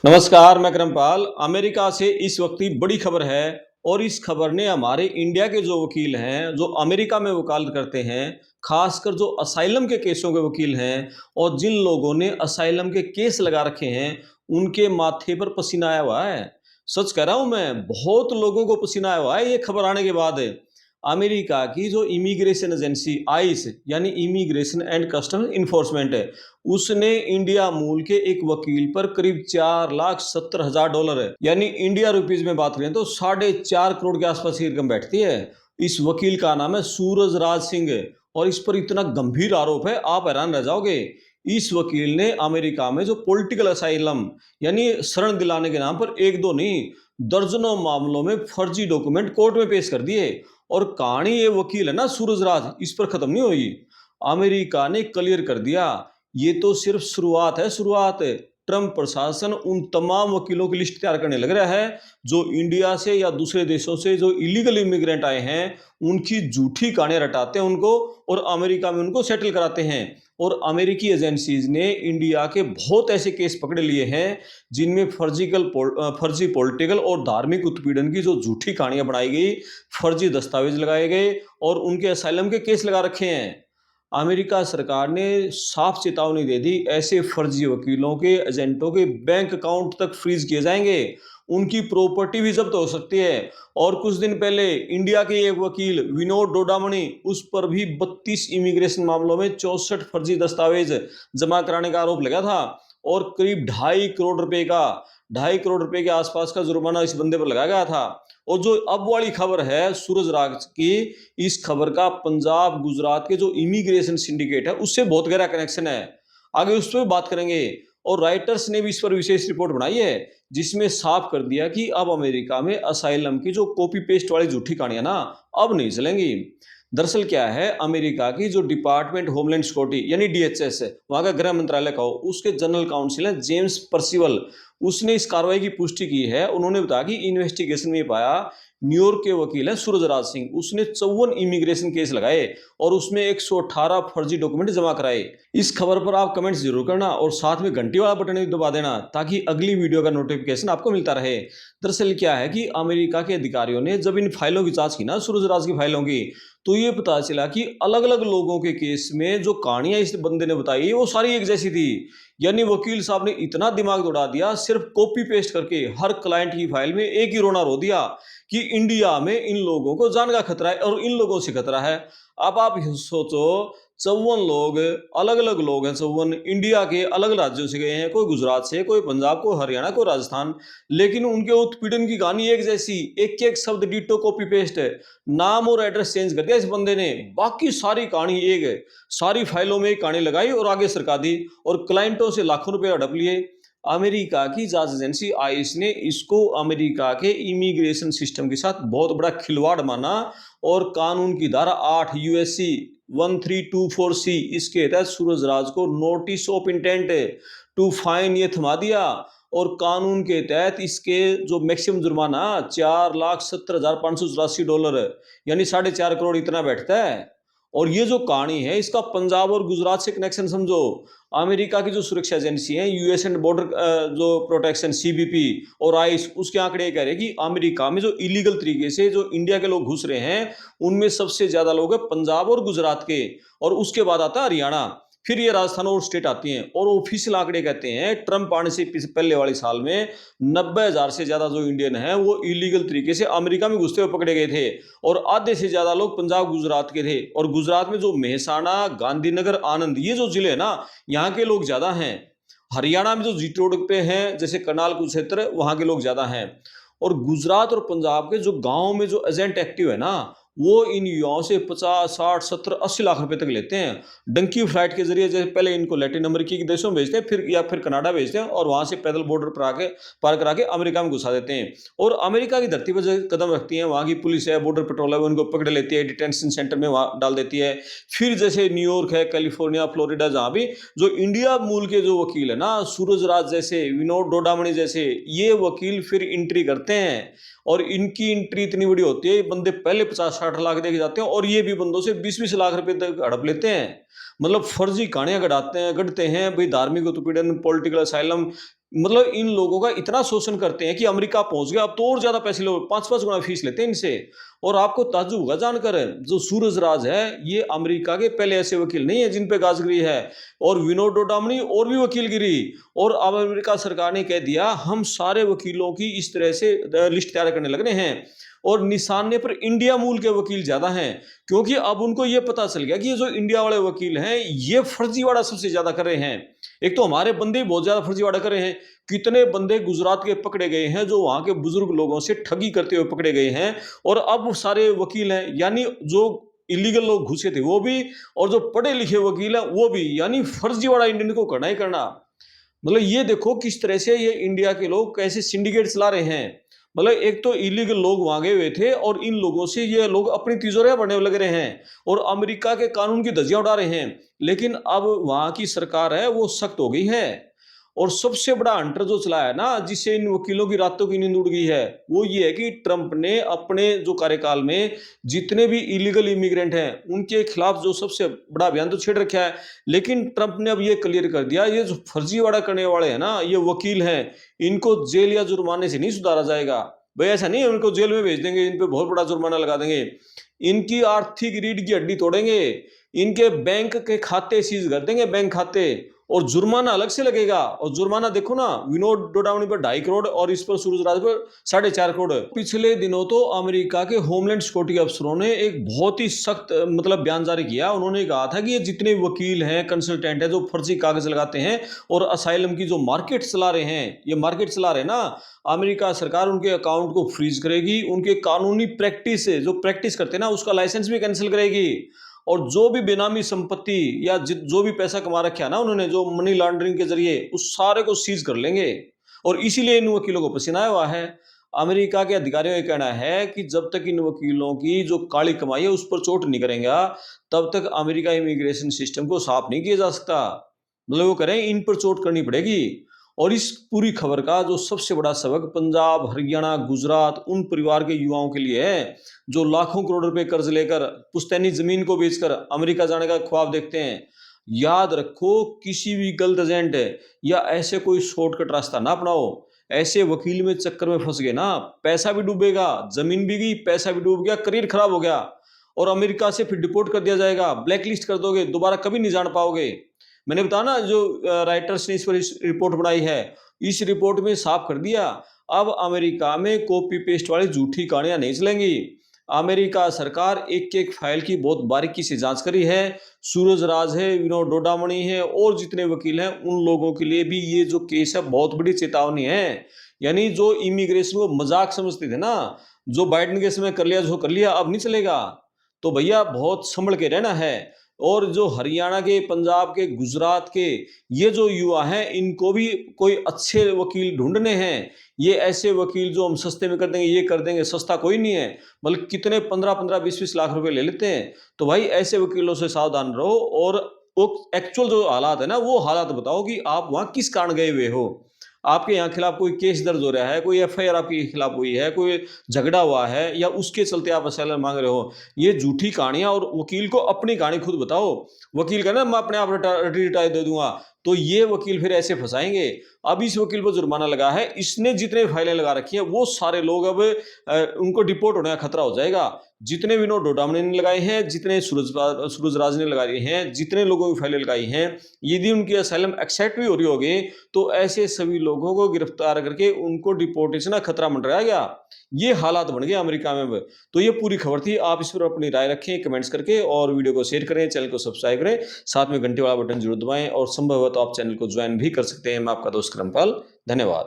नमस्कार, मैं करमपाल। अमेरिका से इस वक्त की बड़ी खबर है और इस खबर ने हमारे इंडिया के जो वकील हैं, जो अमेरिका में वकालत करते हैं, खासकर जो असाइलम के केसों के वकील हैं और जिन लोगों ने असाइलम के केस लगा रखे हैं, उनके माथे पर पसीना आया हुआ है। सच कह रहा हूं मैं, बहुत लोगों को पसीना आया हुआ है ये खबर आने के बाद। अमेरिका की जो इमिग्रेशन एजेंसी आइस यानी इमिग्रेशन एंड कस्टम्स इन्फोर्समेंट है, उसने इंडिया मूल के एक वकील पर करीब $4,70,000 यानी इंडिया रुपीज में बात करें तो 4.5 करोड़ के आसपास की रकम बैठती है। इस वकील का नाम है सूरज राज सिंह और इस पर इतना गंभीर आरोप है, आप हैरान रह जाओगे। इस वकील ने अमेरिका में जो पॉलिटिकल असाइलम यानी शरण दिलाने के नाम पर एक दो नहीं, दर्जनों मामलों में फर्जी डॉक्यूमेंट कोर्ट में पेश कर दिए। और कहानी ये वकील है ना सूरजराज, इस पर खत्म नहीं हुई। अमेरिका ने क्लियर कर दिया ये तो सिर्फ शुरुआत है, शुरुआत। ट्रंप प्रशासन उन तमाम वकीलों की लिस्ट तैयार करने लग रहा है जो इंडिया से या दूसरे देशों से जो इलीगल इमिग्रेंट आए हैं, उनकी झूठी कहानियां रटाते हैं उनको और अमेरिका में उनको सेटल कराते हैं। और अमेरिकी एजेंसीज ने इंडिया के बहुत ऐसे केस पकड़े लिए हैं जिनमें फर्जी पॉलिटिकल और धार्मिक उत्पीड़न की जो झूठी कहानियां बनाई गई, फर्जी दस्तावेज लगाए गए और उनके असाइलम के केस लगा रखे हैं। अमेरिका सरकार ने साफ चेतावनी दे दी, ऐसे फर्जी वकीलों के एजेंटों के बैंक अकाउंट तक फ्रीज किए जाएंगे, उनकी प्रॉपर्टी भी जब्त हो सकती है। और कुछ दिन पहले इंडिया के एक वकील विनोद डोडामणि, उस पर भी 32 इमिग्रेशन मामलों में 64 फर्जी दस्तावेज जमा कराने का आरोप लगा था और करीब 2.5 करोड़ रुपए के आसपास का जुर्माना इस बंदे पर लगाया गया था। और जो अब वाली खबर है सूरज राज की, इस खबर का पंजाब गुजरात के जो इमिग्रेशन सिंडिकेट है उससे बहुत गहरा कनेक्शन है, आगे उस पर बात करेंगे। और राइटर्स ने भी इस पर विशेष रिपोर्ट बनाई है जिसमें साफ कर दिया कि अब अमेरिका में असाइलम की जो कॉपी पेस्ट वाली झूठी कहानियां ना अब नहीं चलेंगी। दरअसल क्या है, अमेरिका की जो डिपार्टमेंट होमलैंड सिक्योरिटी यानी डीएचएस है, वहां का गृह मंत्रालय का उसके जनरल काउंसिल है जेम्स पर्सिवल, उसने इस कार्रवाई की पुष्टि की है। उन्होंने बताया कि इन्वेस्टिगेशन में पाया न्यूयॉर्क के वकील है सूरजराज सिंह, उसने 54 इमिग्रेशन केस लगाए और उसमें 118 फर्जी डॉक्यूमेंट जमा कराए। इस खबर पर आप कमेंट्स जरूर करना और साथ में घंटी वाला बटन भी दबा देना ताकि अगली वीडियो का नोटिफिकेशन आपको मिलता रहे। दरअसल क्या है कि अमेरिका के अधिकारियों ने जब इन फाइलों की जांच की ना, सूरजराज की फाइलों की, तो ये पता चला कि अलग अलग लोगों के केस में जो कहानियां इस बंदे ने बताई वो सारी एक जैसी थी। यानी वकील साहब ने इतना दिमाग दौड़ा दिया, सिर्फ कॉपी पेस्ट करके हर क्लाइंट की फाइल में एक ही रोना रो दिया कि इंडिया में इन लोगों को जान का खतरा है और इन लोगों से खतरा है। अब आप सोचो, 54 लोग, अलग अलग लोग हैं, 54 इंडिया के अलग राज्यों से गए हैं, कोई गुजरात से, कोई पंजाब, कोई हरियाणा, कोई राजस्थान, लेकिन उनके उत्पीड़न की कहानी एक जैसी, एक एक शब्द डिटो कॉपी पेस्ट है। नाम और एड्रेस चेंज कर दिया इस बंदे ने, बाकी सारी कहानी एक है। सारी फाइलों में एक कहानी लगाई और आगे सरका दी और क्लाइंटों से लाखों रुपए हड़प लिए। अमेरिका की जांच एजेंसी आइस ने इसको अमेरिका के इमिग्रेशन सिस्टम के साथ बहुत बड़ा खिलवाड़ माना और कानून की धारा 8 यूएससी 1324C इसके तहत सूरजराज को notice of intent to fine ये थमा दिया। और कानून के तहत इसके जो मैक्सिमम जुर्माना $4,70,584 यानी 4.5 करोड़ इतना बैठता है। और ये जो कहानी है इसका पंजाब और गुजरात से कनेक्शन समझो। अमेरिका की जो सुरक्षा एजेंसी है यूएस एंड बॉर्डर जो प्रोटेक्शन सीबीपी और आइस, उसके आंकड़े कह रहे हैं कि अमेरिका में जो इलीगल तरीके से जो इंडिया के लोग घुस रहे हैं उनमें सबसे ज्यादा लोग हैं पंजाब और गुजरात के, और उसके बाद आता है हरियाणा, फिर ये राजस्थान और स्टेट आती हैं। और ऑफिशियल आंकड़े कहते हैं ट्रंप आने से पहले वाले साल में 90,000 से ज्यादा जो इंडियन हैं वो इलीगल तरीके से अमेरिका में घुसते हुए पकड़े गए थे और आधे से ज्यादा लोग पंजाब गुजरात के थे। और गुजरात में जो मेहसाणा, गांधीनगर, आनंद, ये जो जिले हैं ना, यहाँ के लोग ज्यादा हैं। हरियाणा में जो जीटी रोड पे हैं जैसे करनाल कुरुक्षेत्र, वहां के लोग ज्यादा हैं। और गुजरात और पंजाब के जो गांव में जो एजेंट एक्टिव है ना, वो इन युवाओं से 50, 60, 70, 80 लाख रुपए तक लेते हैं डंकी फ्लाइट के जरिए। जैसे पहले इनको लैटिन अमेरिकी के देशों में भेजते हैं, फिर कनाडा भेजते हैं और वहां से पैदल बॉर्डर पर आके पार करा के अमेरिका में घुसा देते हैं। और अमेरिका की धरती पर जो कदम रखती है, वहां की पुलिस है, बॉर्डर पेट्रोल है, वो उनको पकड़ लेती है, डिटेंशन सेंटर में वहां डाल देती है। फिर जैसे न्यूयॉर्क है, कैलिफोर्निया, फ्लोरिडा, जहां भी जो इंडिया मूल के जो वकील है ना, सूरजराज जैसे, विनोद डोडामणि जैसे, ये वकील फिर एंट्री करते हैं। और इनकी एंट्री इतनी बड़ी होती है, ये बंदे पहले 50-60 लाख देके जाते हैं और ये भी बंदों से 20-20 लाख रुपए तक हड़प लेते हैं। मतलब फर्जी कहानियां गढ़ते हैं भाई, धार्मिक उत्पीड़न, पॉलिटिकल असाइलम, मतलब इन लोगों का इतना शोषण करते हैं कि अमेरिका पहुंच गया, अब तो और ज्यादा पैसे लो, 5-5 गुना फीस लेते हैं इनसे। और आपको ताज्जुब होगा जानकर, जो सूरजराज है ये अमेरिका के पहले ऐसे वकील नहीं है जिन पे गाजगिरी है, और विनोद डोडामनी और भी वकील गिरी। और अब अमेरिका सरकार ने कह दिया हम सारे वकीलों की इस तरह से लिस्ट तैयार करने लग रहे हैं, और निशाने पर इंडिया मूल के वकील ज्यादा हैं, क्योंकि अब उनको यह पता चल गया कि ये जो इंडिया वाले वकील हैं ये फर्जीवाड़ा सबसे ज्यादा कर रहे हैं। एक तो हमारे बंदे बहुत ज्यादा फर्जीवाड़ा कर रहे हैं, कितने बंदे गुजरात के पकड़े गए हैं जो वहां के बुजुर्ग लोगों से ठगी करते हुए पकड़े गए हैं, और अब सारे वकील हैं, यानी जो इलीगल लोग घुसे थे वो भी, और जो पढ़े लिखे वकील हैं वो भी, यानी फर्जीवाड़ा इंडियन को करना ही करना। मतलब ये देखो किस तरह से ये इंडिया के लोग कैसे सिंडिकेट चला रहे हैं। मतलब एक तो इलीगल लोग वहां गए हुए थे, और इन लोगों से ये लोग अपनी तिजोरियां भरने लग रहे हैं, और अमेरिका के कानून की धज्जियां उड़ा रहे हैं। लेकिन अब वहां की सरकार है वो सख्त हो गई है, और सबसे बड़ा हंटर जो चला है ना, जिससे इन वकीलों की रातों की नींद उड़ गई है, वो ये है कि ट्रंप ने अपने जो कार्यकाल में जितने भी इलीगल इमिग्रेंट हैं उनके खिलाफ जो सबसे बड़ा अभियान तो छेड़ रखा है। लेकिन ट्रंप ने अब ये क्लियर कर दिया, ये जो फर्जीवाड़ा करने वाले हैं ना, ये वकील हैं, इनको जेल या जुर्माने से नहीं सुधारा जाएगा। भाई ऐसा नहीं है उनको जेल में भेज देंगे, इन पे बहुत बड़ा जुर्माना लगा देंगे, इनकी आर्थिक रीढ़ की हड्डी तोड़ेंगे, इनके बैंक के खाते सीज कर देंगे, बैंक खाते, और जुर्माना अलग से लगेगा। और जुर्माना देखो ना, विनोद डोडावनी पर 2.5 करोड़ और इस पर सूरजराज पर 4.5 करोड़। पिछले दिनों तो अमेरिका के होमलैंड सिक्योरिटी अफसरों ने एक बहुत ही सख्त मतलब बयान जारी किया। उन्होंने कहा था कि ये जितने वकील हैं, कंसल्टेंट हैं जो फर्जी कागज लगाते हैं और असाइलम की जो मार्केट चला रहे हैं, ये मार्केट चला रहे हैं ना, अमेरिका सरकार उनके अकाउंट को फ्रीज करेगी, उनके कानूनी प्रैक्टिस जो प्रैक्टिस करते हैं ना उसका लाइसेंस भी कैंसिल करेगी, और जो भी बेनामी संपत्ति या जो भी पैसा कमा रखा है ना उन्होंने जो मनी लॉन्ड्रिंग के जरिए, उस सारे को सीज कर लेंगे। और इसीलिए इन वकीलों को पसीना आया हुआ है। अमेरिका के अधिकारियों का कहना है कि जब तक इन वकीलों की जो काली कमाई है उस पर चोट नहीं करेंगे, तब तक अमेरिका इमिग्रेशन सिस्टम को साफ नहीं किया जा सकता। मतलब वो करें इन पर चोट करनी पड़ेगी। और इस पूरी खबर का जो सबसे बड़ा सबक पंजाब, हरियाणा, गुजरात उन परिवार के युवाओं के लिए है जो लाखों करोड़ रुपए कर्ज लेकर पुश्तैनी जमीन को बेचकर अमेरिका जाने का ख्वाब देखते हैं। याद रखो, किसी भी गलत एजेंट या ऐसे कोई शॉर्टकट रास्ता ना अपनाओ। ऐसे वकील में चक्कर में फंस गए ना, पैसा भी डूबेगा, जमीन भी गई, पैसा भी डूब गया, करियर खराब हो गया, और अमेरिका से फिर डिपोर्ट कर दिया जाएगा, ब्लैकलिस्ट कर दोगे, दोबारा कभी नहीं जान पाओगे। मैंने बताया ना, जो राइटर्स ने इस पर रिपोर्ट बनाई है, इस रिपोर्ट में साफ कर दिया अब अमेरिका में कॉपी पेस्ट वाली झूठी कहानियां नहीं चलेंगी। अमेरिका सरकार एक एक फाइल की बहुत बारीकी से जांच करी है। सूरजराज है, विनोद डोडामणि है, और जितने वकील हैं उन लोगों के लिए भी ये जो केस है बहुत बड़ी चेतावनी है। यानी जो इमिग्रेशन को मजाक समझते थे ना, जो बाइडेन के समय कर लिया जो कर लिया, अब नहीं चलेगा। तो भैया बहुत संभल के रहना है। और जो हरियाणा के, पंजाब के, गुजरात के ये जो युवा हैं, इनको भी कोई अच्छे वकील ढूंढने हैं। ये ऐसे वकील जो हम सस्ते में कर देंगे, ये कर देंगे, सस्ता कोई नहीं है, बल्कि कितने 15-15, 20-20 लाख रुपए ले लेते हैं। तो भाई ऐसे वकीलों से सावधान रहो, और वो एक्चुअल जो हालात है ना, वो हालात बताओ कि आप वहां किस कारण गए हुए हो। आपके यहाँ खिलाफ कोई केस दर्ज हो रहा है, कोई एफआईआर आपके खिलाफ हुई है, कोई झगड़ा हुआ है, या उसके चलते आप असाइलम मांग रहे हो। ये झूठी कहानियां, और वकील को अपनी कहानी खुद बताओ। वकील कहना मैं अपने आप रिटायर दे दूंगा, तो ये वकील फिर ऐसे फंसाएंगे। अब इस वकील पर जुर्माना लगा है, इसने जितने फाइलें लगा रखी हैं वो सारे लोग अब उनको डिपोर्ट होने का खतरा हो जाएगा। जितने विनोद डोडामनी ने लगाए हैं, जितने सूरजराज ने लगाए हैं, जितने लोगों की फाइलें लगाई हैं, यदि उनकी असाइलम एक्सेप्ट भी हो रही होगी, तो ऐसे सभी लोगों को गिरफ्तार करके उनको डिपोर्टेशन का खतरा मंडराया गया। ये हालात बन गए अमेरिका में। तो ये पूरी खबर थी। आप इस पर अपनी राय रखें कमेंट्स करके, और वीडियो को शेयर करें, चैनल को सब्सक्राइब करें, साथ में घंटे वाला बटन जरूर दबाएं, और संभव हो तो आप चैनल को ज्वाइन भी कर सकते हैं। मैं आपका दोस्त करमपाल, धन्यवाद।